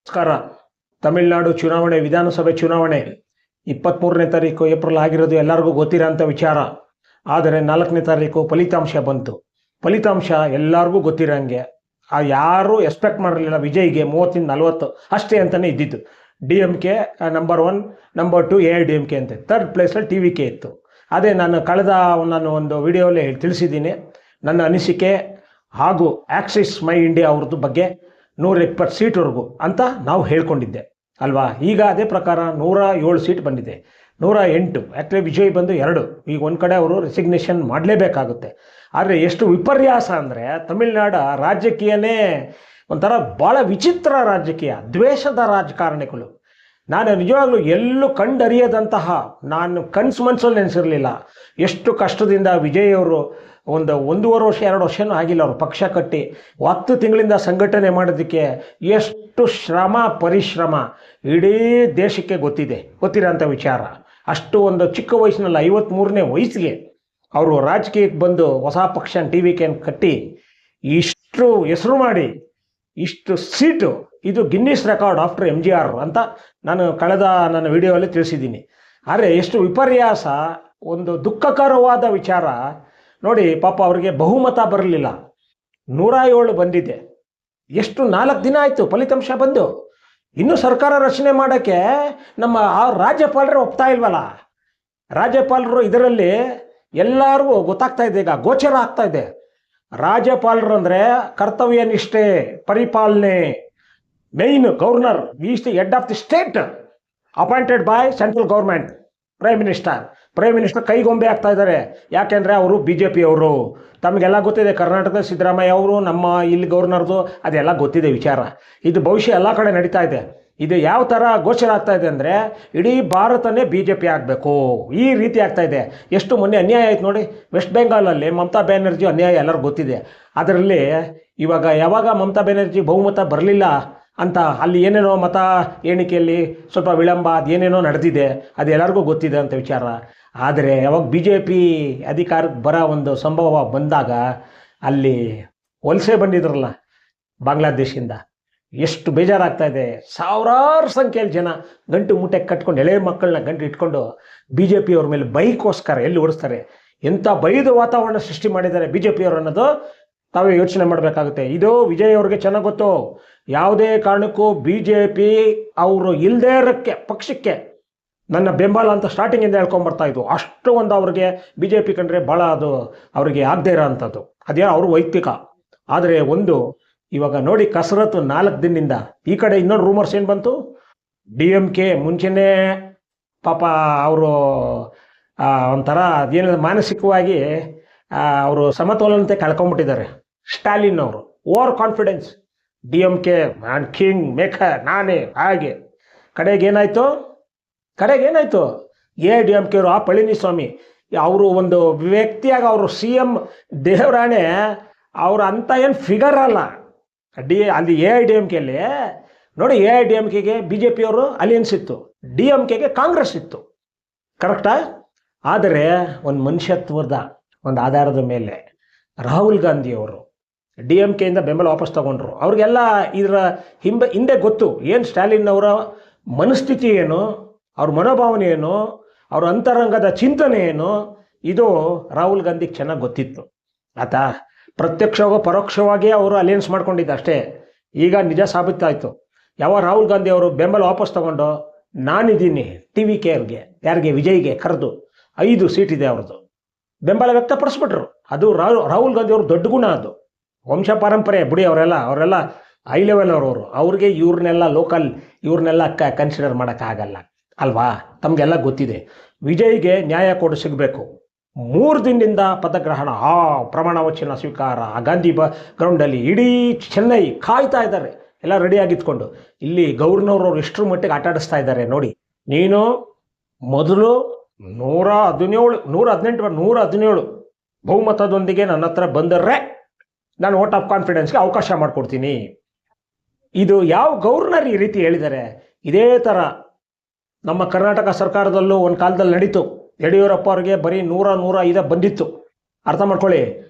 ನಮಸ್ಕಾರ. ತಮಿಳುನಾಡು ಚುನಾವಣೆ, ವಿಧಾನಸಭೆ ಚುನಾವಣೆ 23ನೇ ತಾರೀಕು ಏಪ್ರಿಲ್ ಆಗಿರೋದು ಎಲ್ಲರಿಗೂ ಗೊತ್ತಿರೋಂಥ ವಿಚಾರ. ಆದರೆ 4ನೇ ತಾರೀಕು ಫಲಿತಾಂಶ ಬಂತು. ಫಲಿತಾಂಶ ಎಲ್ಲರಿಗೂ ಗೊತ್ತಿರೋಂಗೆ ಯಾರೂ ಎಕ್ಸ್ಪೆಕ್ಟ್ ಮಾಡಿರಲಿಲ್ಲ. ವಿಜಯ್ಗೆ 30-40 ಅಷ್ಟೇ ಅಂತಲೇ ಇದ್ದಿತ್ತು. DMK ನಂಬರ್ 1, ನಂಬರ್ 2 AIDMK ಅಂತ. ಥರ್ಡ್ ಪ್ಲೇಸಲ್ಲಿ TVK ಇತ್ತು. ಅದೇ ನಾನು ಒಂದು ವಿಡಿಯೋಲಿ ತಿಳಿಸಿದ್ದೀನಿ ನನ್ನ ಅನಿಸಿಕೆ ಹಾಗೂ ಆಕ್ಸಿಸ್ ಮೈ ಇಂಡಿಯಾ ಅವ್ರದ್ದು ಬಗ್ಗೆ 120 ಸೀಟ್ವರೆಗೂ ಅಂತ ನಾವು ಹೇಳ್ಕೊಂಡಿದ್ದೆ ಅಲ್ವಾ. ಈಗ ಅದೇ ಪ್ರಕಾರ 107 ಸೀಟ್ ಬಂದಿದೆ. 108 ಆ್ಯಕ್ಚುಲಿ ವಿಜಯ್ ಬಂದು 2. ಈಗ ಒಂದು ಕಡೆ ಅವರು ರೆಸಿಗ್ನೇಷನ್ ಮಾಡಲೇಬೇಕಾಗುತ್ತೆ. ಆದರೆ ಎಷ್ಟು ವಿಪರ್ಯಾಸ ಅಂದರೆ ತಮಿಳುನಾಡು ರಾಜಕೀಯನೇ ಒಂಥರ ಭಾಳ ವಿಚಿತ್ರ ರಾಜಕೀಯ, ದ್ವೇಷದ ರಾಜಕಾರಣಿಗಳು. ನಾನು ನಿಜವಾಗ್ಲೂ ಎಲ್ಲೂ ಕಂಡರಿಯದಂತಹ, ನಾನು ಕನಸು ಮನಸ್ಸಲ್ಲಿ ನೆನೆಸಿರಲಿಲ್ಲ ಎಷ್ಟು ಕಷ್ಟದಿಂದ ವಿಜಯ್ ಅವರು 1.5 ವರ್ಷ 2 ವರ್ಷನೂ ಆಗಿಲ್ಲ ಅವರು ಪಕ್ಷ ಕಟ್ಟಿ 10 ತಿಂಗಳಿಂದ ಸಂಘಟನೆ ಮಾಡೋದಕ್ಕೆ ಎಷ್ಟು ಶ್ರಮ ಪರಿಶ್ರಮ ಇಡೀ ದೇಶಕ್ಕೆ ಗೊತ್ತಿರೋಂಥ ವಿಚಾರ. ಅಷ್ಟು ಒಂದು ಚಿಕ್ಕ ವಯಸ್ಸಿನಲ್ಲಿ 53ನೇ ವಯಸ್ಸಿಗೆ ಅವರು ರಾಜಕೀಯಕ್ಕೆ ಬಂದು ಹೊಸ ಪಕ್ಷ TVK ಕಟ್ಟಿ ಇಷ್ಟು ಹೆಸರು ಮಾಡಿ ಇಷ್ಟು ಸೀಟು, ಇದು ಗಿನ್ನಿಸ್ ರೆಕಾರ್ಡ್ ಆಫ್ಟರ್ MGR ಅಂತ ನಾನು ನನ್ನ ವಿಡಿಯೋದಲ್ಲಿ ತಿಳಿಸಿದ್ದೀನಿ. ಆದರೆ ಎಷ್ಟು ವಿಪರ್ಯಾಸ, ಒಂದು ದುಃಖಕರವಾದ ವಿಚಾರ ನೋಡಿ. ಪಾಪ ಅವ್ರಿಗೆ ಬಹುಮತ ಬರಲಿಲ್ಲ, 107 ಬಂದಿದೆ. ಎಷ್ಟು 4 ದಿನ ಆಯಿತು ಫಲಿತಾಂಶ ಬಂದು. ಇನ್ನೂ ಸರ್ಕಾರ ರಚನೆ ಮಾಡೋಕ್ಕೆ ನಮ್ಮ ರಾಜ್ಯಪಾಲರು ಒಪ್ತಾ ಇಲ್ವಲ್ಲ. ರಾಜ್ಯಪಾಲರು ಇದರಲ್ಲಿ ಎಲ್ಲರಿಗೂ ಗೊತ್ತಾಗ್ತಾ ಇದೆ, ಈಗ ಗೋಚರ ಆಗ್ತಾ ಇದೆ. ರಾಜ್ಯಪಾಲರು ಅಂದರೆ ಕರ್ತವ್ಯ ನಿಷ್ಠೆ, ಪರಿಪಾಲನೆ, main governor is the head of the state appointed by central government. Prime minister ಕೈಗೊಂಬೆ ಆಗ್ತಾ ಇದ್ದಾರೆ. ಯಾಕೆಂದರೆ ಅವರು BJP ಅವರು. ತಮಗೆಲ್ಲ ಗೊತ್ತಿದೆ, ಕರ್ನಾಟಕದ ಸಿದ್ದರಾಮಯ್ಯ ಅವರು, ನಮ್ಮ ಇಲ್ಲಿ ಗವರ್ನರ್ದು ಅದೆಲ್ಲ ಗೊತ್ತಿದೆ ವಿಚಾರ. ಇದು ಭವಿಷ್ಯ ಎಲ್ಲ ಕಡೆ ನಡೀತಾ ಇದೆ. ಇದು ಯಾವ ಥರ ಗೋಚರ ಆಗ್ತಾ ಇದೆ ಅಂದರೆ ಇಡೀ ಭಾರತನೇ BJP ಆಗಬೇಕು, ಈ ರೀತಿ ಆಗ್ತಾ ಇದೆ. ಎಷ್ಟು ಮೊನ್ನೆ ಅನ್ಯಾಯ ಆಯ್ತು ನೋಡಿ, ವೆಸ್ಟ್ ಬೆಂಗಾಲಲ್ಲಿ ಮಮತಾ ಬ್ಯಾನರ್ಜಿ ಅನ್ಯಾಯ ಎಲ್ಲರಿಗೂ ಗೊತ್ತಿದೆ. ಅದರಲ್ಲಿ ಯಾವಾಗ ಮಮತಾ ಬ್ಯಾನರ್ಜಿ ಬಹುಮತ ಬರಲಿಲ್ಲ ಅಂತ ಅಲ್ಲಿ ಏನೇನೋ ಮತ ಎಣಿಕೆಯಲ್ಲಿ ಸ್ವಲ್ಪ ವಿಳಂಬ ಅದೇನೇನೋ ನಡೆದಿದೆ, ಅದು ಎಲ್ಲರಿಗೂ ಗೊತ್ತಿದೆ ಅಂತ ವಿಚಾರ. ಆದರೆ ಯಾವಾಗ BJP ಅಧಿಕಾರಕ್ಕೆ ಬರೋ ಒಂದು ಸಂಭವ ಬಂದಾಗ ಅಲ್ಲಿ ವಲಸೆ ಬಂದಿದ್ರಲ್ಲ ಬಾಂಗ್ಲಾದೇಶಿಂದ, ಎಷ್ಟು ಬೇಜಾರಾಗ್ತಾ ಇದೆ. ಸಾವಿರಾರು ಸಂಖ್ಯೆಯಲ್ಲಿ ಜನ ಗಂಟು ಮೂಟೆ ಕಟ್ಕೊಂಡು, ಎಳೆ ಮಕ್ಕಳನ್ನ ಗಂಟು ಇಟ್ಕೊಂಡು BJP ಅವ್ರ ಮೇಲೆ ಬೈಕೋಸ್ಕರ ಎಲ್ಲಿ ಓಡಿಸ್ತಾರೆ. ಎಂಥ ಬೈದು ವಾತಾವರಣ ಸೃಷ್ಟಿ ಮಾಡಿದ್ದಾರೆ BJP ಅವರು ಅನ್ನೋದು ತಾವೇ ಯೋಚನೆ ಮಾಡಬೇಕಾಗುತ್ತೆ. ಇದು ವಿಜಯ್ ಅವ್ರಿಗೆ ಚೆನ್ನಾಗಿ ಗೊತ್ತು. ಯಾವುದೇ ಕಾರಣಕ್ಕೂ BJP ಅವರು ಇಲ್ಲದೇ ಇರೋಕ್ಕೆ ಪಕ್ಷಕ್ಕೆ ನನ್ನ ಬೆಂಬಲ ಅಂತ ಸ್ಟಾರ್ಟಿಂಗಿಂದ ಹೇಳ್ಕೊಂಬರ್ತಾ ಇದ್ದು. ಅಷ್ಟು ಒಂದು ಅವ್ರಿಗೆ BJP ಕಂಡ್ರೆ ಭಾಳ ಅದು ಅವ್ರಿಗೆ ಆಗದೇ ಇರೋ ಅಂಥದ್ದು, ಅದೇ ಅವ್ರ ವೈಯಕ್ತಿಕ. ಆದರೆ ಇವಾಗ ನೋಡಿ ಕಸರತ್ತು 4 ದಿನದಿಂದ. ಈ ಕಡೆ ಇನ್ನೊಂದು ರೂಮರ್ಸ್ ಏನು ಬಂತು, DMK ಮುಂಚೆನೇ ಪಾಪ ಅವರು ಒಂಥರ ಅದೇನಿದೆ ಮಾನಸಿಕವಾಗಿ ಅವರು ಸಮತೋಲನತೆ ಕಳ್ಕೊಂಬಿಟ್ಟಿದ್ದಾರೆ. ಸ್ಟಾಲಿನ್ ಅವರು ಓವರ್ ಕಾನ್ಫಿಡೆನ್ಸ್, DMK ನಾನು ಕಿಂಗ್ ಮೇಕರ್ ನಾನೇ, ಹಾಗೆ ಕಡೆಗೇನಾಯಿತು AIDMK ಅವರು ಪಳನಿಸ್ವಾಮಿ ಅವರು ಒಂದು ವ್ಯಕ್ತಿಯಾಗಿ ಅವರು CM ದೇವರಾಣೆ ಅವರು ಅಂತ ಏನು ಫಿಗರ್ ಅಲ್ಲ. ಅಲ್ಲಿ AIDMKಲ್ಲಿ ನೋಡಿ, AIDMKಗೆ BJP ಅವರು ಅಲಿಯನ್ಸ್ ಇತ್ತು, DMKಗೆ ಕಾಂಗ್ರೆಸ್ ಇತ್ತು, ಕರೆಕ್ಟಾ? ಆದರೆ ಒಂದು ಮನುಷ್ಯತ್ವದ ಒಂದು ಆಧಾರದ ಮೇಲೆ ರಾಹುಲ್ ಗಾಂಧಿ ಅವರು DMKಯಿಂದ ಬೆಂಬಲ ವಾಪಸ್ ತಗೊಂಡ್ರು. ಅವ್ರಿಗೆಲ್ಲ ಇದರ ಹಿಂದೆ ಗೊತ್ತು ಏನು ಸ್ಟಾಲಿನ್ ಅವರ ಮನಸ್ಥಿತಿ ಏನು, ಅವ್ರ ಮನೋಭಾವನೆ ಏನು, ಅವ್ರ ಅಂತರಂಗದ ಚಿಂತನೆ ಏನು, ಇದು ರಾಹುಲ್ ಗಾಂಧಿಗೆ ಚೆನ್ನಾಗಿ ಗೊತ್ತಿತ್ತು. ಆತ ಪ್ರತ್ಯಕ್ಷವಾಗೋ ಪರೋಕ್ಷವಾಗಿ ಅವರು ಅಲಯನ್ಸ್ ಮಾಡ್ಕೊಂಡಿದ್ದ ಅಷ್ಟೇ. ಈಗ ನಿಜ ಸಾಬೀತಾಯಿತು. ಯಾವ ರಾಹುಲ್ ಗಾಂಧಿ ಅವರು ಬೆಂಬಲ ವಾಪಸ್ ತಗೊಂಡು ನಾನಿದ್ದೀನಿ TVK ಅವ್ರಿಗೆ, ಯಾರಿಗೆ ವಿಜಯ್ಗೆ ಕರೆದು 5 ಸೀಟ್ ಇದೆ ಅವ್ರದ್ದು ಬೆಂಬಲ ವ್ಯಕ್ತಪಡಿಸ್ಬಿಟ್ರು. ಅದು ರಾಹುಲ್ ಗಾಂಧಿ ಅವ್ರ ದೊಡ್ಡ ಗುಣ. ಅದು ವಂಶ ಪಾರಂಪರೆ ಬಿಡಿ. ಅವರೆಲ್ಲ ಹೈ ಲೆವೆಲ್ ಅವ್ರಿಗೆ ಇವ್ರನ್ನೆಲ್ಲ ಲೋಕಲ್ ಇವ್ರನ್ನೆಲ್ಲ ಕನ್ಸಿಡರ್ ಮಾಡೋಕ್ಕಾಗಲ್ಲ ಅಲ್ವಾ. ತಮಗೆಲ್ಲ ಗೊತ್ತಿದೆ. ವಿಜಯ್ಗೆ ನ್ಯಾಯ ಕೊಡು ಸಿಗಬೇಕು. 3 ದಿನದಿಂದ ಪದಗ್ರಹಣ, ಪ್ರಮಾಣ ವಚನ ಸ್ವೀಕಾರ ಗಾಂಧಿ ಗ್ರೌಂಡಲ್ಲಿ ಇಡೀ ಚೆನ್ನೈ ಕಾಯ್ತಾ ಇದ್ದಾರೆ, ಎಲ್ಲ ರೆಡಿಯಾಗಿತ್ಕೊಂಡು. ಇಲ್ಲಿ ಗವರ್ನರ್ ಅವರು ಎಷ್ಟರ ಮಟ್ಟಿಗೆ ಆಟ ಆಡಿಸ್ತಾ ಇದ್ದಾರೆ ನೋಡಿ. ನೀನು ಮೊದಲು 117 ಬಹುಮತದೊಂದಿಗೆ ನನ್ನ ಹತ್ರ ಬಂದರೆ ನಾನು ವೋಟ್ ಆಫ್ ಕಾನ್ಫಿಡೆನ್ಸ್ಗೆ ಅವಕಾಶ ಮಾಡಿಕೊಡ್ತೀನಿ. ಇದು ಯಾವ ಗವರ್ನರ್ ಈ ರೀತಿ ಹೇಳಿದ್ದಾರೆ? ಇದೇ ಥರ ನಮ್ಮ ಕರ್ನಾಟಕ ಸರ್ಕಾರದಲ್ಲೂ ಒಂದು ಕಾಲದಲ್ಲಿ ನಡೀತು. ಯಡಿಯೂರಪ್ಪ ಅವ್ರಿಗೆ ಬರೀ 105 ಬಂದಿತ್ತು. ಅರ್ಥ ಮಾಡ್ಕೊಳ್ಳಿ.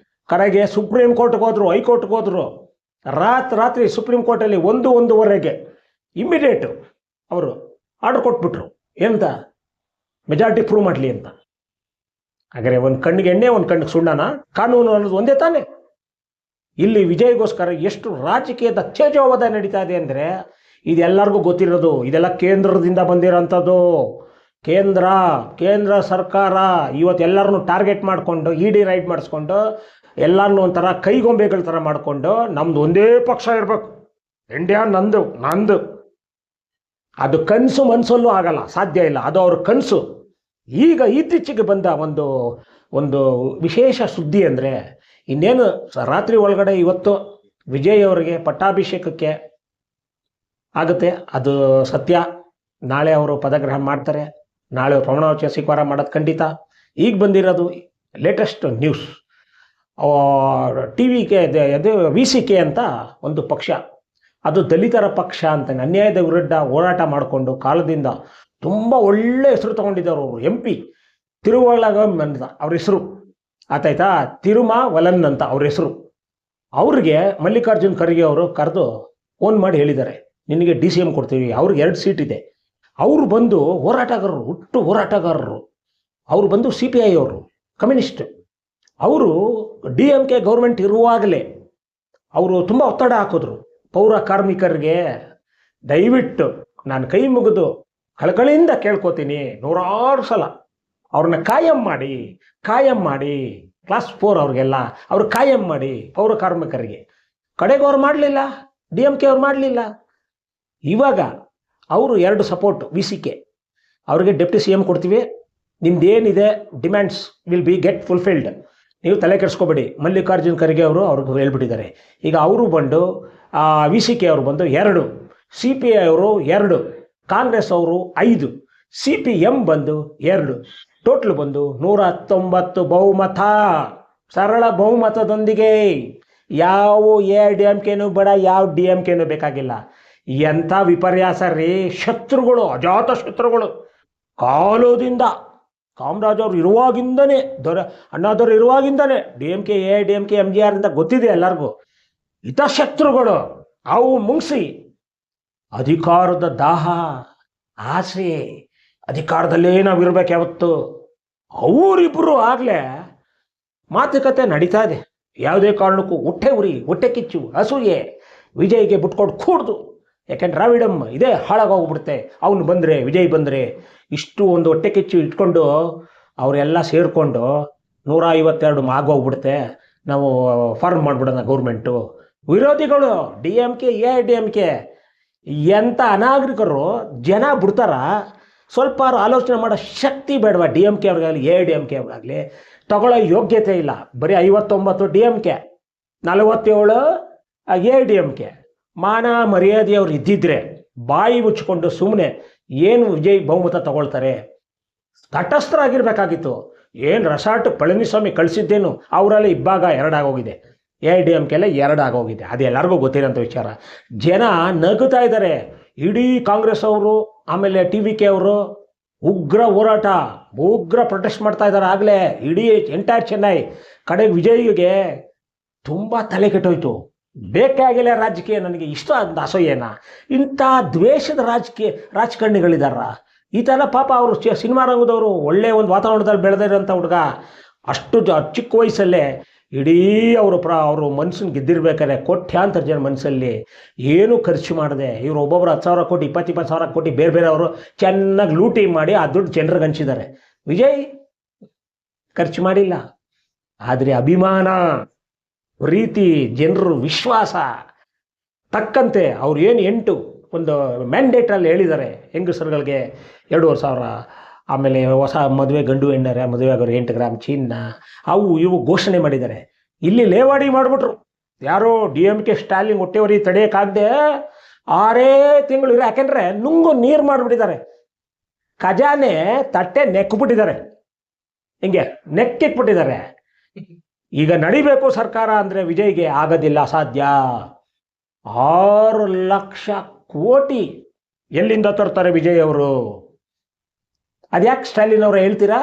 ಕರೆಗೆ ಸುಪ್ರೀಂ ಕೋರ್ಟ್ಗೆ ಹೋದ್ರು, ಹೈಕೋರ್ಟ್ಗೆ ಹೋದ್ರು, ರಾತ್ರಿ ಸುಪ್ರೀಂ ಕೋರ್ಟಲ್ಲಿ 1-1:30 ಇಮ್ಮಿಡಿಯೇಟು ಅವರು ಆರ್ಡರ್ ಕೊಟ್ಬಿಟ್ರು ಏನಂತ, ಮೆಜಾರಿಟಿ ಪ್ರೂವ್ ಮಾಡಲಿ ಅಂತ. ಹಾಗಾದರೆ ಒಂದು ಕಣ್ಣಿಗೆ ಎಣ್ಣೆ ಒಂದು ಕಣ್ಣಿಗೆ ಸುಣ್ಣನ, ಕಾನೂನು ಅನ್ನೋದು ಒಂದೇ ತಾನೇ. ಇಲ್ಲಿ ವಿಜಯ್ಗೋಸ್ಕರ ಎಷ್ಟು ರಾಜಕೀಯದ ತೇಜೋವಧ ನಡೀತಾ ಇದೆ ಅಂದರೆ ಇದೆಲ್ಲರಿಗೂ ಗೊತ್ತಿರೋದು. ಇದೆಲ್ಲ ಕೇಂದ್ರದಿಂದ ಬಂದಿರೋಂಥದ್ದು. ಕೇಂದ್ರ ಸರ್ಕಾರ ಇವತ್ತು ಎಲ್ಲರನ್ನು ಟಾರ್ಗೆಟ್ ಮಾಡಿಕೊಂಡು ಇಡಿ ರೈಡ್ ಮಾಡಿಸ್ಕೊಂಡು ಎಲ್ಲರನ್ನೂ ಒಂಥರ ಕೈಗೊಂಬೆಗಳ ಥರ ಮಾಡಿಕೊಂಡು ನಮ್ದು ಒಂದೇ ಪಕ್ಷ ಇರಬೇಕು, ಇಂಡಿಯಾ ನಂದು. ಅದು ಕನಸು ಮನಸ್ಸಲ್ಲೂ ಆಗಲ್ಲ, ಸಾಧ್ಯ ಇಲ್ಲ, ಅದು ಅವ್ರ ಕನಸು. ಈಗ ಇತ್ತೀಚೆಗೆ ಬಂದ ಒಂದು ವಿಶೇಷ ಸುದ್ದಿ ಅಂದರೆ ಇನ್ನೇನು ರಾತ್ರಿ ಒಳಗಡೆ ಇವತ್ತು ವಿಜಯ್ ಅವರಿಗೆ ಪಟ್ಟಾಭಿಷೇಕಕ್ಕೆ ಆಗುತ್ತೆ, ಅದು ಸತ್ಯ. ನಾಳೆ ಅವರು ಪದಗ್ರಹಣ ಮಾಡ್ತಾರೆ, ನಾಳೆ ಪ್ರಮಾಣವಚನ ಸ್ವೀಕಾರ ಮಾಡೋದು ಖಂಡಿತ. ಈಗ ಬಂದಿರೋದು ಲೇಟೆಸ್ಟ್ ನ್ಯೂಸ್, TVK ಅದು VCK ಅಂತ ಒಂದು ಪಕ್ಷ, ಅದು ದಲಿತರ ಪಕ್ಷ ಅಂತ ಅನ್ಯಾಯದ ವಿರುದ್ಧ ಹೋರಾಟ ಮಾಡಿಕೊಂಡು ಕಾಲದಿಂದ ತುಂಬ ಒಳ್ಳೆ ಹೆಸರು ತೊಗೊಂಡಿದ್ದವರು. ಅವರು MP ತಿರುವಳಗಂ ಅಂತ ಅವ್ರ ಹೆಸರು, ಆತಾಯ್ತಾ, ತಿರುಮಾವಲನ್ ಅಂತ ಅವ್ರ ಹೆಸರು. ಅವ್ರಿಗೆ ಮಲ್ಲಿಕಾರ್ಜುನ್ ಖರ್ಗೆ ಅವರು ಕರೆದು ಫೋನ್ ಮಾಡಿ ಹೇಳಿದ್ದಾರೆ, ನಿನಗೆ DCM ಕೊಡ್ತೀವಿ, ಅವ್ರಿಗೆ 2 ಸೀಟ್ ಇದೆ. ಅವರು ಬಂದು ಹೋರಾಟಗಾರರು, ಹುಟ್ಟು ಹೋರಾಟಗಾರರು. ಅವರು ಬಂದು CPI ಅವರು, ಕಮ್ಯುನಿಸ್ಟ್. ಅವರು DMK ಗೌರ್ಮೆಂಟ್ ಇರುವಾಗಲೇ ಅವರು ತುಂಬ ಒತ್ತಡ ಹಾಕಿದ್ರು ಪೌರ ಕಾರ್ಮಿಕರಿಗೆ. ದಯವಿಟ್ಟು ನಾನು ಕೈ ಮುಗಿದು ಕಳಕಳಿಯಿಂದ ಕೇಳ್ಕೊತೀನಿ, 100 ಸಲ ಅವ್ರನ್ನ ಕಾಯಂ ಮಾಡಿ ಕ್ಲಾಸ್ 4 ಅವ್ರಿಗೆಲ್ಲ ಅವ್ರು ಕಾಯಂ ಮಾಡಿ ಪೌರ ಕಾರ್ಮಿಕರಿಗೆ. ಕಡೆಗೆ ಅವ್ರು ಮಾಡಲಿಲ್ಲ, DMK ಅವ್ರು ಮಾಡಲಿಲ್ಲ. ಇವಾಗ ಅವರು 2 ಸಪೋರ್ಟ್ VCK ಅವ್ರಿಗೆ ಡೆಪ್ಟಿ CM ಕೊಡ್ತೀವಿ, ನಿಮ್ದೇನಿದೆ demands will be get fulfilled, ನೀವು ತಲೆ ಕೆಡಿಸ್ಕೋಬೇಡಿ. ಮಲ್ಲಿಕಾರ್ಜುನ್ ಖರ್ಗೆ ಅವರು ಅವ್ರಿಗೆ ಹೇಳ್ಬಿಟ್ಟಿದ್ದಾರೆ. ಈಗ ಅವರು ಬಂದು VCK ಅವರು ಬಂದು 2, CPI ಅವರು 2, ಕಾಂಗ್ರೆಸ್ ಅವರು 5, CPM ಬಂದು 2, ಟೋಟಲ್ ಬಂದು 119 ಬಹುಮತ, ಸರಳ ಬಹುಮತದೊಂದಿಗೆ. ಯಾವ AIDMKನೂ ಬೇಡ, ಯಾವ DMKನೂ ಬೇಕಾಗಿಲ್ಲ. ಎಂಥ ವಿಪರ್ಯಾಸ ರೀ! ಶತ್ರುಗಳು, ಅಜಾತ ಶತ್ರುಗಳು. ಕಾಲೋದಿಂದ ಕಾಮರಾಜ್ ಅವರು ಇರುವಾಗಿಂದನೇ, ಅಣ್ಣಾದವ್ರು ಇರುವಾಗಿಂದನೇ DMK AIDMK MGR ಅಂತ ಗೊತ್ತಿದೆ ಎಲ್ಲರಿಗೂ. ಹಿತಶತ್ರುಗಳು ಅವು ಮುಂಗಿಸಿ ಅಧಿಕಾರದ ದಾಹ, ಆಸೆ, ಅಧಿಕಾರದಲ್ಲೇ ನಾವು ಇರಬೇಕು ಯಾವತ್ತು. ಅವರಿಬ್ಬರು ಆಗಲೇ ಮಾತುಕತೆ ನಡೀತಾ ಇದೆ. ಯಾವುದೇ ಕಾರಣಕ್ಕೂ ಹೊಟ್ಟೆ ಉರಿ, ಹೊಟ್ಟೆ ಕಿಚ್ಚು, ಅಸೂಯೆ ವಿಜಯ್ಗೆ ಬಿಟ್ಕೊಟ್ಟು ಕೂಡ್ದು. ಯಾಕೆಂದ್ರೆ ದ್ರಾವಿಡಂ ಇದೇ ಹಾಳಾಗೋಗ್ಬಿಡುತ್ತೆ, ಅವನು ಬಂದರೆ, ವಿಜಯ್ ಬಂದರೆ. ಇಷ್ಟು ಒಂದು ಹೊಟ್ಟೆ ಕಿಚ್ಚು ಇಟ್ಕೊಂಡು ಅವರೆಲ್ಲ ಸೇರಿಕೊಂಡು 152 ಆಗೋಗ್ಬಿಡುತ್ತೆ, ನಾವು ಫಾರ್ಮ್ ಮಾಡಿಬಿಡೋಣ ಗೌರ್ಮೆಂಟು. ವಿರೋಧಿಗಳು DMK AIDMK ಎಂಥ ಅನಾಗರಿಕರು ಜನ ಬಿಡ್ತಾರ? ಸ್ವಲ್ಪ ಆಲೋಚನೆ ಮಾಡೋ ಶಕ್ತಿ ಬೇಡವಾ DMK ಅವ್ರಿಗಾಗಲಿ AIDMK ಅವ್ರಿಗಾಗಲಿ? ತಗೊಳ್ಳೋ ಯೋಗ್ಯತೆ ಇಲ್ಲ. ಬರೀ 59 DMK, 47 AIDMK. ಮಾನ ಮರ್ಯಾದೆಯವ್ರು ಇದ್ದಿದ್ರೆ ಬಾಯಿ ಮುಚ್ಚಿಕೊಂಡು ಸುಮ್ಮನೆ ಏನು ವಿಜಯ್ ಬಹುಮತ ತಗೊಳ್ತಾರೆ, ತಟಸ್ಥರಾಗಿರ್ಬೇಕಾಗಿತ್ತು. ಏನು ರೆಸಾರ್ಟ್ ಪಳನಿಸ್ವಾಮಿ ಕಳಿಸಿದ್ದೇನು, ಅವರಲ್ಲಿ ಇಬ್ಬಾಗ 2 ಆಗೋಗಿದೆ, AIDMK 2 ಆಗೋಗಿದೆ. ಅದು ಎಲ್ಲರಿಗೂ ಗೊತ್ತಿರೋಂಥ ವಿಚಾರ. ಜನ ನಗುತ್ತಾ ಇದ್ದಾರೆ. ಇಡೀ ಕಾಂಗ್ರೆಸ್ ಅವರು ಆಮೇಲೆ TVK ಅವರು ಉಗ್ರ ಹೋರಾಟ, ಉಗ್ರ ಪ್ರೊಟೆಸ್ಟ್ ಮಾಡ್ತಾ ಇದ್ದಾರೆ. ಆಗಲೇ ಇಡೀ ಎಂಟೈರ್ ಚೆನ್ನೈ ಕಡೆಗೆ ವಿಜಯ್ಗೆ ತುಂಬ ತಲೆ ಕೆಟ್ಟೋಯ್ತು. ಬೇಕಾಗಿಲ್ಲ ರಾಜಕೀಯ, ನನಗೆ ಇಷ್ಟ ಅಂತ ಅಸಹ್ಯನ. ಇಂಥ ದ್ವೇಷದ ರಾಜಕಾರಣಿಗಳಿದಾರ. ಈ ಥರ ಪಾಪ ಅವರು ಸಿನಿಮಾ ರಂಗದವರು ಒಳ್ಳೆಯ ಒಂದು ವಾತಾವರಣದಲ್ಲಿ ಬೆಳೆದಿರೋಂಥ ಹುಡುಗ. ಅಷ್ಟು ಚಿಕ್ಕ ವಯಸ್ಸಲ್ಲೇ ಇಡೀ ಅವರು ಮನಸ್ಸನ್ನು ಗೆದ್ದಿರ್ಬೇಕಾದ್ರೆ ಕೋಟ್ಯಾಂತರ ಜನ ಮನಸ್ಸಲ್ಲಿ ಏನು ಖರ್ಚು ಮಾಡಿದೆ. ಇವರು ಒಬ್ಬೊಬ್ಬರು 10,000 ಕೋಟಿ 20,000 ಕೋಟಿ ಬೇರೆ ಬೇರೆ ಅವರು ಚೆನ್ನಾಗಿ ಲೂಟಿ ಮಾಡಿ ಆ ದುಡ್ಡು ಜನರಿಗೆ ಹಂಚಿದ್ದಾರೆ. ವಿಜಯ್ ಖರ್ಚು ಮಾಡಿಲ್ಲ. ಆದರೆ ಅಭಿಮಾನ, ಪ್ರೀತಿ, ಜನರು ವಿಶ್ವಾಸ ತಕ್ಕಂತೆ ಅವ್ರು ಏನು 8 ಒಂದು ಮ್ಯಾಂಡೇಟಲ್ಲಿ ಹೇಳಿದ್ದಾರೆ ಹೆಂಗಸರುಗಳಿಗೆ 2,500, ಆಮೇಲೆ ಹೊಸ ಮದುವೆ ಗಂಡು ಹೆಣ್ಣರೆ ಮದುವೆ ಆಗೋರು 8 ಗ್ರಾಮ್ ಚಿನ್ನ, ಅವು ಇವು ಘೋಷಣೆ ಮಾಡಿದ್ದಾರೆ. ಇಲ್ಲಿ ಲೇವಾಡಿ ಮಾಡಿಬಿಟ್ರು ಯಾರೋ DMK ಸ್ಟಾಲಿನ್ ಹೊಟ್ಟೆವರಿ ತಡೆಯೋಕ್ಕಾಗದೆ 6 ತಿಂಗಳು ಇರೋ. ಯಾಕೆಂದರೆ ನುಂಗು ನೀರು ಮಾಡಿಬಿಟ್ಟಿದ್ದಾರೆ. ಖಜಾನೆ ತಟ್ಟೆ ನೆಕ್ಬಿಟ್ಟಿದ್ದಾರೆ, ಹಿಂಗೆ ನೆಕ್ಕಿಟ್ಬಿಟ್ಟಿದ್ದಾರೆ. ಈಗ ನಡಿಬೇಕು ಸರ್ಕಾರ ಅಂದರೆ ವಿಜಯ್ಗೆ ಆಗೋದಿಲ್ಲ, ಸಾಧ್ಯ. 6 ಲಕ್ಷ ಕೋಟಿ ಎಲ್ಲಿಂದ ತರ್ತಾರೆ ವಿಜಯ್ ಅವರು? ಅದ್ಯಾಕೆ ಸ್ಟಾಲಿನ್ ಅವರ ಹೇಳ್ತೀರಾ?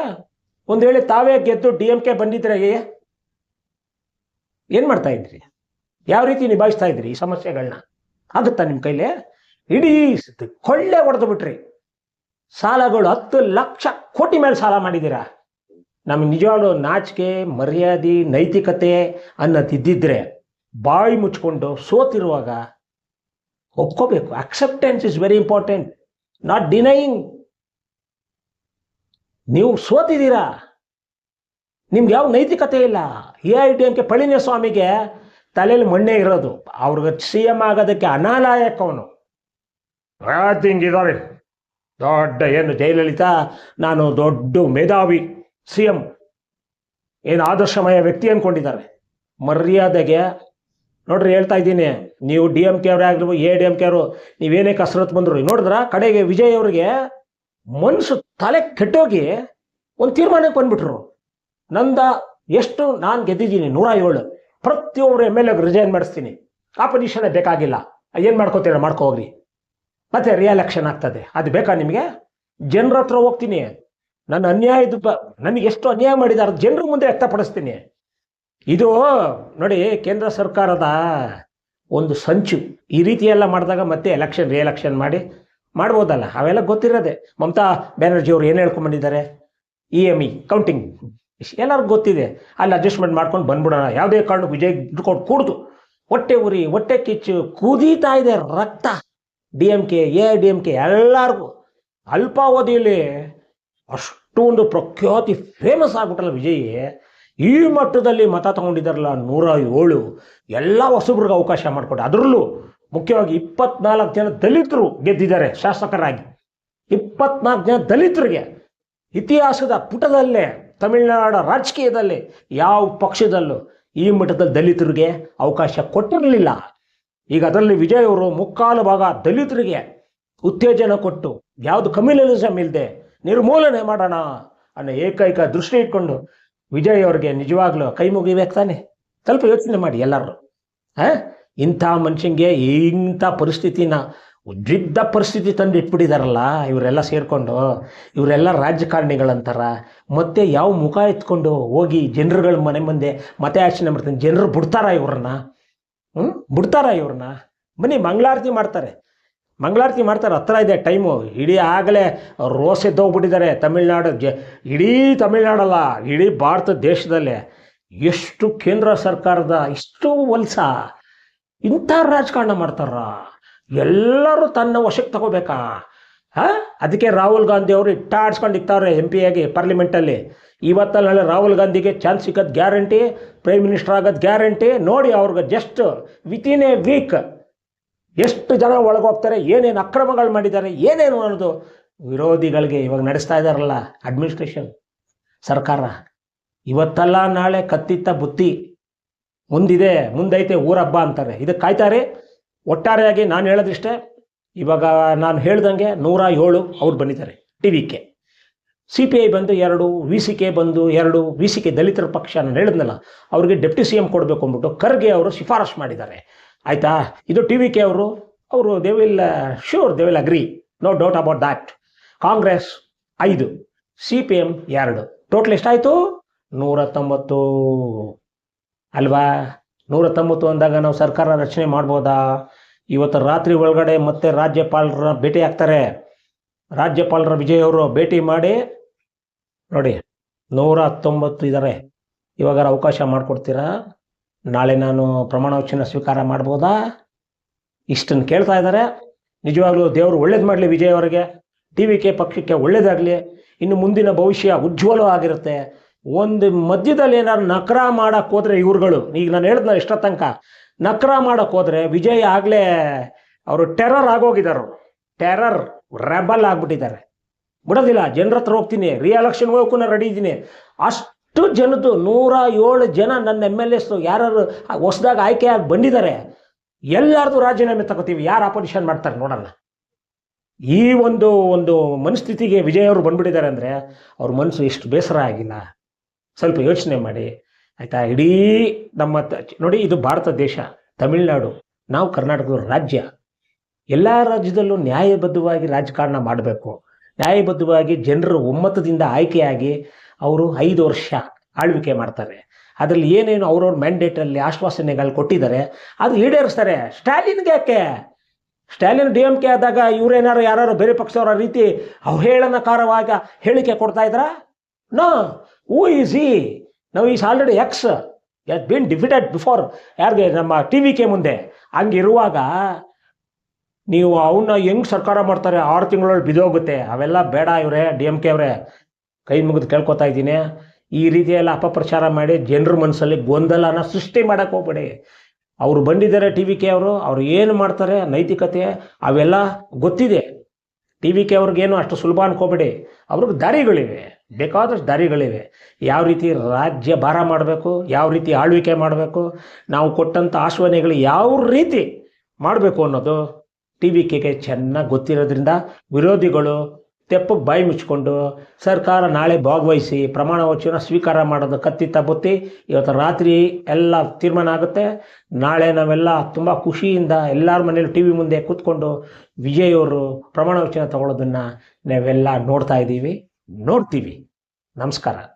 ಒಂದು ವೇಳೆ ತಾವೇ ಗೆದ್ದು DMK ಬಂದಿದ್ರೆ ಏನು ಮಾಡ್ತಾ ಇದ್ರಿ? ಯಾವ ರೀತಿ ನಿಭಾಯಿಸ್ತಾ ಇದ್ರಿ ಈ ಸಮಸ್ಯೆಗಳನ್ನ? ಆಗುತ್ತಾ ನಿಮ್ಮ ಕೈಲಿ? ಇಡೀ ಕೊಳ್ಳೆ ಹೊಡೆದು ಬಿಟ್ರಿ. ಸಾಲಗಳು 10 ಲಕ್ಷ ಕೋಟಿ ಮೇಲೆ ಸಾಲ ಮಾಡಿದ್ದೀರಾ. ನಮ್ಗೆ ನಿಜವಾಗ್ಲೂ ನಾಚಿಕೆ, ಮರ್ಯಾದೆ, ನೈತಿಕತೆ ಅನ್ನೋದಿದ್ದಿದ್ರೆ ಬಾಯಿ ಮುಚ್ಕೊಂಡು ಸೋತಿರುವಾಗ ಒಪ್ಕೋಬೇಕು. Acceptance is very important, not denying. ನೀವು ಸೋತಿದ್ದೀರಾ, ನಿಮ್ಗೆ ಯಾವ ನೈತಿಕತೆ ಇಲ್ಲ. AIADMK ಪಳನಿಸ್ವಾಮಿಗೆ ತಲೆಯಲ್ಲಿ ಮಣ್ಣೆ ಇರೋದು. ಅವ್ರಿಗೆ CM ಆಗೋದಕ್ಕೆ ಅನಾಲಾಯಕ ಅವನು. ಹಿಂಗಿದ್ದಾರೆ ದೊಡ್ಡ ಏನು ಜಯಲಲಿತಾ ನಾನು ದೊಡ್ಡ ಮೇಧಾವಿ CM, ಏನು ಆದರ್ಶಮಯ ವ್ಯಕ್ತಿ ಅಂದ್ಕೊಂಡಿದ್ದಾರೆ. ಮರ್ಯಾದೆಗೆ ನೋಡ್ರಿ, ಹೇಳ್ತಾ ಇದ್ದೀನಿ, ನೀವು DMK ಅವರೇ ಆಗಿರ್ಬೋದು, AIADMK ಅವರು ನೀವೇನೇ ಕಸರತ್ತು ಬಂದರು ನೋಡಿದ್ರ, ಕಡೆಗೆ ವಿಜಯ್ ಅವರಿಗೆ ಮನಸ್ಸು ತಲೆ ಕೆಟ್ಟೋಗಿ ಒಂದು ತೀರ್ಮಾನಕ್ಕೆ ಬಂದ್ಬಿಟ್ರು. ಎಷ್ಟು ನಾನು ಗೆದ್ದಿದ್ದೀನಿ 107, ಪ್ರತಿಯೊಬ್ಬರು MLA ರಿಸೈನ್ ಮಾಡಿಸ್ತೀನಿ, ಆಪೋಸಿಷನ್ ಬೇಕಾಗಿಲ್ಲ, ಏನು ಮಾಡ್ಕೋತೀರ ಮಾಡ್ಕೋ ಹೋಗ್ರಿ, ಮತ್ತೆ ರಿಎಲೆಕ್ಷನ್ ಆಗ್ತದೆ, ಅದು ಬೇಕಾ ನಿಮಗೆ? ಜನರ ಹತ್ರ ಹೋಗ್ತೀನಿ, ನನ್ನ ನನಗೆ ಎಷ್ಟು ಅನ್ಯಾಯ ಮಾಡಿದ್ದಾರೆ ಜನರ ಮುಂದೆ ವ್ಯಕ್ತಪಡಿಸ್ತೀನಿ. ಇದು ನೋಡಿ, ಕೇಂದ್ರ ಸರ್ಕಾರದ ಒಂದು ಸಂಚು. ಈ ರೀತಿ ಎಲ್ಲ ಮಾಡಿದಾಗ ಮತ್ತೆ ರಿಎಲೆಕ್ಷನ್ ಮಾಡ್ಬೋದಲ್ಲ, ಅವೆಲ್ಲ ಗೊತ್ತಿರೋದೆ. ಮಮತಾ ಬ್ಯಾನರ್ಜಿ ಅವರು ಏನು ಹೇಳ್ಕೊಂಡ್ಬಂದಿದ್ದಾರೆ, EME ಕೌಂಟಿಂಗ್ ಎಲ್ಲರಿಗೂ ಗೊತ್ತಿದೆ. ಅಲ್ಲಿ ಅಡ್ಜಸ್ಟ್ಮೆಂಟ್ ಮಾಡ್ಕೊಂಡು ಬಂದ್ಬಿಡೋಣ, ಯಾವುದೇ ಕಾರಣಕ್ಕೂ ವಿಜಯ್ ದುಡ್ಕೊಂಡು ಕೂಡ್ದು ಹೊಟ್ಟೆ ಉರಿ, ಹೊಟ್ಟೆ ಕಿಚ್ಚು ಕುದೀತಾ ಇದೆ ರಕ್ತ. DMK AIADMK ಎಲ್ಲರಿಗೂ ಅಲ್ಪಾವಧಿಯಲ್ಲಿ ಅಷ್ಟೊಂದು ಪ್ರಖ್ಯಾತಿ ಫೇಮಸ್ ಆಗ್ಬಿಟ್ಟಲ್ಲ ವಿಜಯ್. ಈ ಮಟ್ಟದಲ್ಲಿ ಮತ ತಗೊಂಡಿದ್ದಾರಲ್ಲ 107, ಎಲ್ಲ ಹೊಸಬ್ರಿಗೆ ಅವಕಾಶ ಮಾಡಿಕೊಟ್ಟೆ. ಅದರಲ್ಲೂ ಮುಖ್ಯವಾಗಿ 24 ಜನ ದಲಿತರು ಗೆದ್ದಿದ್ದಾರೆ ಶಾಸಕರಾಗಿ. 24 ಜನ ದಲಿತರಿಗೆ ಇತಿಹಾಸದ ಪುಟದಲ್ಲೇ, ತಮಿಳುನಾಡು ರಾಜಕೀಯದಲ್ಲಿ ಯಾವ ಪಕ್ಷದಲ್ಲೂ ಈ ಮಟ್ಟದಲ್ಲಿ ದಲಿತರಿಗೆ ಅವಕಾಶ ಕೊಟ್ಟಿರಲಿಲ್ಲ. ಈಗ ಅದರಲ್ಲಿ ವಿಜಯ್ ಅವರು ಮುಕ್ಕಾಲು ಭಾಗ ದಲಿತರಿಗೆ ಉತ್ತೇಜನ ಕೊಟ್ಟು, ಯಾವುದು ಕಮ್ಯುನಲಿಸಮ್ ಇಲ್ಲದೆ ನಿರ್ಮೂಲನೆ ಮಾಡೋಣ ಅನ್ನೋ ಏಕೈಕ ದೃಷ್ಟಿ ಇಟ್ಕೊಂಡು ವಿಜಯ್ ಅವ್ರಿಗೆ ನಿಜವಾಗ್ಲೂ ಕೈ ಮುಗಿಬೇಕು ತಾನೆ. ಸ್ವಲ್ಪ ಯೋಚನೆ ಮಾಡಿ ಎಲ್ಲರೂ. ಇಂಥ ಮನುಷ್ಯಂಗೆ ಇಂಥ ಪರಿಸ್ಥಿತಿನ, ಯುದ್ಧ ಪರಿಸ್ಥಿತಿ ತಂದು ಇಟ್ಬಿಟ್ಟಿದಾರಲ್ಲ ಇವರೆಲ್ಲ ಸೇರಿಕೊಂಡು, ಇವರೆಲ್ಲ ರಾಜಕಾರಣಿಗಳಂತಾರ. ಮತ್ತೆ ಯಾವ ಮುಖ ಎತ್ಕೊಂಡು ಹೋಗಿ ಜನರುಗಳ ಮನೆ ಮುಂದೆ ಮತಯಾಚನೆ ಮಾಡ್ತಾನೆ? ಜನರು ಬಿಡ್ತಾರ ಇವ್ರನ್ನ? ಬನ್ನಿ, ಮಂಗಳಾರತಿ ಮಾಡ್ತಾರೆ. ಹತ್ರ ಇದೆ ಟೈಮು. ಇಡೀ ಆಗಲೇ ರೋಸ್ ಎದ್ದೋಗ್ಬಿಟ್ಟಿದ್ದಾರೆ ತಮಿಳ್ನಾಡು. ಇಡೀ ತಮಿಳ್ನಾಡಲ್ಲ, ಇಡೀ ಭಾರತ ದೇಶದಲ್ಲೇ ಎಷ್ಟು ಕೇಂದ್ರ ಸರ್ಕಾರದ ಇಷ್ಟು ವಲ್ಸ ಇಂಥ ರಾಜಕಾರಣ ಮಾಡ್ತಾರ. ಎಲ್ಲರೂ ತನ್ನ ವಶಕ್ಕೆ ತಗೋಬೇಕಾ? ಅದಕ್ಕೆ ರಾಹುಲ್ ಗಾಂಧಿ ಅವರು ಇಟ್ಟಾಡ್ಸ್ಕೊಂಡು ಇಕ್ತಾವ್ರೆ MP ಆಗಿ ಪಾರ್ಲಿಮೆಂಟಲ್ಲಿ. ಇವತ್ತಲ್ಲ ರಾಹುಲ್ ಗಾಂಧಿಗೆ ಚಾನ್ಸ್ ಸಿಗೋದು ಗ್ಯಾರಂಟಿ, ಪ್ರೈಮ್ ಮಿನಿಸ್ಟರ್ ಆಗೋದು ಗ್ಯಾರಂಟಿ. ನೋಡಿ, ಅವ್ರಿಗೆ ಜಸ್ಟ್ ವಿತಿನ್ ಎ ವೀಕ್ ಎಷ್ಟು ಜನ ಒಳಗೋಗ್ತಾರೆ, ಏನೇನು ಅಕ್ರಮಗಳು ಮಾಡಿದ್ದಾರೆ, ಏನೇನು ಅನ್ನೋದು ವಿರೋಧಿಗಳಿಗೆ ಇವಾಗ ನಡೆಸ್ತಾ ಇದ್ದಾರಲ್ಲ ಅಡ್ಮಿನಿಸ್ಟ್ರೇಷನ್, ಸರ್ಕಾರ. ಇವತ್ತಲ್ಲ ನಾಳೆ ಕತ್ತಿತ್ತ ಬುತ್ತಿ ಮುಂದೈತೆ ಊರಬ್ಬ ಅಂತಾರೆ. ಇದಕ್ಕೆ ಕಾಯ್ತಾರೆ. ಒಟ್ಟಾರೆಯಾಗಿ ನಾನು ಹೇಳೋದಿಷ್ಟೇ, ಇವಾಗ ನಾನು ಹೇಳ್ದಂಗೆ 107 ಅವ್ರು ಬಂದಿದ್ದಾರೆ. TVK, CPI ಬಂದು 2, VCK ಬಂದು 2. VCK ದಲಿತರ ಪಕ್ಷ, ನಾನು ಹೇಳಿದ್ನಲ್ಲ, ಅವ್ರಿಗೆ ಡೆಪ್ಟಿ CM ಕೊಡಬೇಕು ಅಂದ್ಬಿಟ್ಟು ಖರ್ಗೆ ಅವರು ಶಿಫಾರಸು ಮಾಡಿದ್ದಾರೆ. ಆಯಿತಾ? ಇದು TVK ಅವರು they will agree, no doubt about that. Congress 5, CPM 2, total ಎಷ್ಟಾಯಿತು? 190 ಅಲ್ವಾ? 190 ಅಂದಾಗ ನಾವು ಸರ್ಕಾರ ರಚನೆ ಮಾಡ್ಬೋದಾ? ಇವತ್ತು ರಾತ್ರಿ ಒಳಗಡೆ ಮತ್ತೆ ರಾಜ್ಯಪಾಲರ ಭೇಟಿ ಆಗ್ತಾರೆ. ರಾಜ್ಯಪಾಲರ ವಿಜಯ್ ಅವರು ಭೇಟಿ ಮಾಡಿ ನೋಡಿ 119 ಇದ್ದಾರೆ. ಇವಾಗ ಅವಕಾಶ ಮಾಡಿಕೊಡ್ತೀರಾ? ನಾಳೆ ನಾನು ಪ್ರಮಾಣ ವಚನ ಸ್ವೀಕಾರ ಮಾಡ್ಬೋದಾ? ಇಷ್ಟನ್ನು ಕೇಳ್ತಾ ಇದ್ದಾರೆ. ನಿಜವಾಗ್ಲೂ ದೇವರು ಒಳ್ಳೇದು ಮಾಡಲಿ ವಿಜಯ್ ಅವರಿಗೆ, TVK ಪಕ್ಷಕ್ಕೆ ಒಳ್ಳೇದಾಗಲಿ. ಇನ್ನು ಮುಂದಿನ ಭವಿಷ್ಯ ಉಜ್ವಲವಾಗಿರುತ್ತೆ. ಒಂದು ಮಧ್ಯದಲ್ಲಿ ಏನಾದ್ರು ನಕರ ಮಾಡೋಕ್ಕೆ ಹೋದರೆ ಇವ್ರುಗಳು, ಈಗ ನಾನು ಹೇಳಿದ್ನ ಇಷ್ಟ ತನಕ ನಕರ ಮಾಡೋಕ್ಕೆ ಹೋದರೆ ವಿಜಯ್ ಆಗಲೇ ಅವರು ಟೆರರ್ ಆಗೋಗಿದ್ದಾರೆ. ಟೆರರ್ ರೆಬಲ್ ಆಗಿಬಿಟ್ಟಿದ್ದಾರೆ. ಬಿಡೋದಿಲ್ಲ. ಜನರ ಹತ್ರ ಹೋಗ್ತೀನಿ, ರಿಎಲೆಕ್ಷನ್ ಹೋಗೋಕ್ಕೂ ನಾನು ರೆಡಿ ಇದ್ದೀನಿ. ಅಷ್ಟು ಜನದ್ದು 107 ಜನ ನನ್ನ MLAs ಯಾರು ಹೊಸದಾಗಿ ಆಯ್ಕೆಯಾಗಿ ಬಂದಿದ್ದಾರೆ. ಎಲ್ಲರದು ರಾಜೀನಾಮೆ ತಗೋತೀವಿ, ಯಾರು ಆಪೋಸಿಷನ್ ಮಾಡ್ತಾರೆ ನೋಡೋಣ. ಈ ಒಂದು ಮನಸ್ಥಿತಿಗೆ ವಿಜಯ್ ಅವರು ಬಂದ್ಬಿಟ್ಟಿದ್ದಾರೆ ಅಂದರೆ ಅವ್ರ ಮನಸ್ಸು ಎಷ್ಟು ಬೇಸರ ಆಗಿಲ್ಲ. ಸ್ವಲ್ಪ ಯೋಚನೆ ಮಾಡಿ ಆಯಿತಾ? ಇಡೀ ನಮ್ಮ ನೋಡಿ, ಇದು ಭಾರತ ದೇಶ, ತಮಿಳುನಾಡು, ನಾವು ಕರ್ನಾಟಕದ ರಾಜ್ಯ. ಎಲ್ಲ ರಾಜ್ಯದಲ್ಲೂ ನ್ಯಾಯಬದ್ಧವಾಗಿ ರಾಜಕಾರಣ ಮಾಡಬೇಕು. ನ್ಯಾಯಬದ್ಧವಾಗಿ ಜನರು ಒಮ್ಮತದಿಂದ ಆಯ್ಕೆಯಾಗಿ ಅವರು 5 ವರ್ಷ ಆಳ್ವಿಕೆ ಮಾಡ್ತಾರೆ. ಅದರಲ್ಲಿ ಏನೇನು ಅವ್ರವ್ರ ಮ್ಯಾಂಡೇಟಲ್ಲಿ ಆಶ್ವಾಸನೆಗಳು ಕೊಟ್ಟಿದ್ದಾರೆ ಅದು ಈಡೇರಿಸ್ತಾರೆ. ಸ್ಟಾಲಿನ್ಗೆ ಯಾಕೆ? ಸ್ಟಾಲಿನ್ DMK ಆದಾಗ ಇವರೇನಾರು ಯಾರು ಬೇರೆ ಪಕ್ಷದವರ ರೀತಿ ಅವಹೇಳನಕಾರವಾಗ ಹೇಳಿಕೆ ಕೊಡ್ತಾ ಇದ್ರಾ? ನೋ. ಹೂ ಈಸ್ ಈ? ನಾವು ಈಸ್ ಆಲ್ರೆಡಿ ಎಕ್ಸ್ ಎಸ್ ಬೀನ್ ಡಿಫಿಟೆಡ್ ಬಿಫೋರ್ ಯಾರಿಗೆ? ನಮ್ಮ TVK ಮುಂದೆ. ಹಂಗಿರುವಾಗ ನೀವು ಅವನ್ನ ಹೆಂಗೆ ಸರ್ಕಾರ ಮಾಡ್ತಾರೆ? 6 ತಿಂಗಳೊಳಗೆ ಬಿದ್ದೋಗುತ್ತೆ. ಅವೆಲ್ಲ ಬೇಡ. ಇವರೇ DMK ಅವರೇ, ಕೈ ಮುಗಿದು ಕೇಳ್ಕೊತಾ ಇದ್ದೀನಿ, ಈ ರೀತಿಯೆಲ್ಲ ಅಪಪ್ರಚಾರ ಮಾಡಿ ಜನರ ಮನಸ್ಸಲ್ಲಿ ಗೊಂದಲನ ಸೃಷ್ಟಿ ಮಾಡೋಕ್ಕೆ ಹೋಗ್ಬೇಡಿ. ಅವರು ಬಂದಿದ್ದಾರೆ TVK ಅವರು ಏನು ಮಾಡ್ತಾರೆ ನೈತಿಕತೆ ಅವೆಲ್ಲ ಗೊತ್ತಿದೆ. TVK ಅವ್ರಿಗೇನು ಅಷ್ಟು ಸುಲಭ ಅನ್ಕೋಬೇಡಿ. ಅವ್ರಿಗೆ ದಾರಿಗಳಿವೆ, ಬೇಕಾದಷ್ಟು ದಾರಿಗಳಿವೆ. ಯಾವ ರೀತಿ ರಾಜ್ಯ ಭಾರ ಮಾಡಬೇಕು, ಯಾವ ರೀತಿ ಆಳ್ವಿಕೆ ಮಾಡಬೇಕು, ನಾವು ಕೊಟ್ಟಂಥ ಆಶ್ವಾಸನೆಗಳು ಯಾವ ರೀತಿ ಮಾಡಬೇಕು ಅನ್ನೋದು TVKಗೆ ಚೆನ್ನಾಗಿ ಗೊತ್ತಿರೋದ್ರಿಂದ ವಿರೋಧಿಗಳು ತೆಪ್ಪಗೆ ಬಾಯಿ ಮುಚ್ಕೊಂಡು ಸರ್ಕಾರ ನಾಳೆ ಭಾಗವಹಿಸಿ ಪ್ರಮಾಣ ವಚನ ಸ್ವೀಕಾರ ಮಾಡೋದು ಕತ್ತಿತ್ತ ಬುತ್ತಿ. ಇವತ್ತು ರಾತ್ರಿ ಎಲ್ಲ ತೀರ್ಮಾನ ಆಗುತ್ತೆ. ನಾಳೆ ನಾವೆಲ್ಲ ತುಂಬ ಖುಷಿಯಿಂದ ಎಲ್ಲರ ಮನೇಲಿ TV ಮುಂದೆ ಕೂತ್ಕೊಂಡು ವಿಜಯ್ ಅವರು ಪ್ರಮಾಣ ವಚನ ತಗೊಳ್ಳೋದನ್ನು ನಾವೆಲ್ಲ ನೋಡ್ತಾ ಇದ್ದೀವಿ, ನೋಡ್ತೀವಿ. ನಮಸ್ಕಾರ.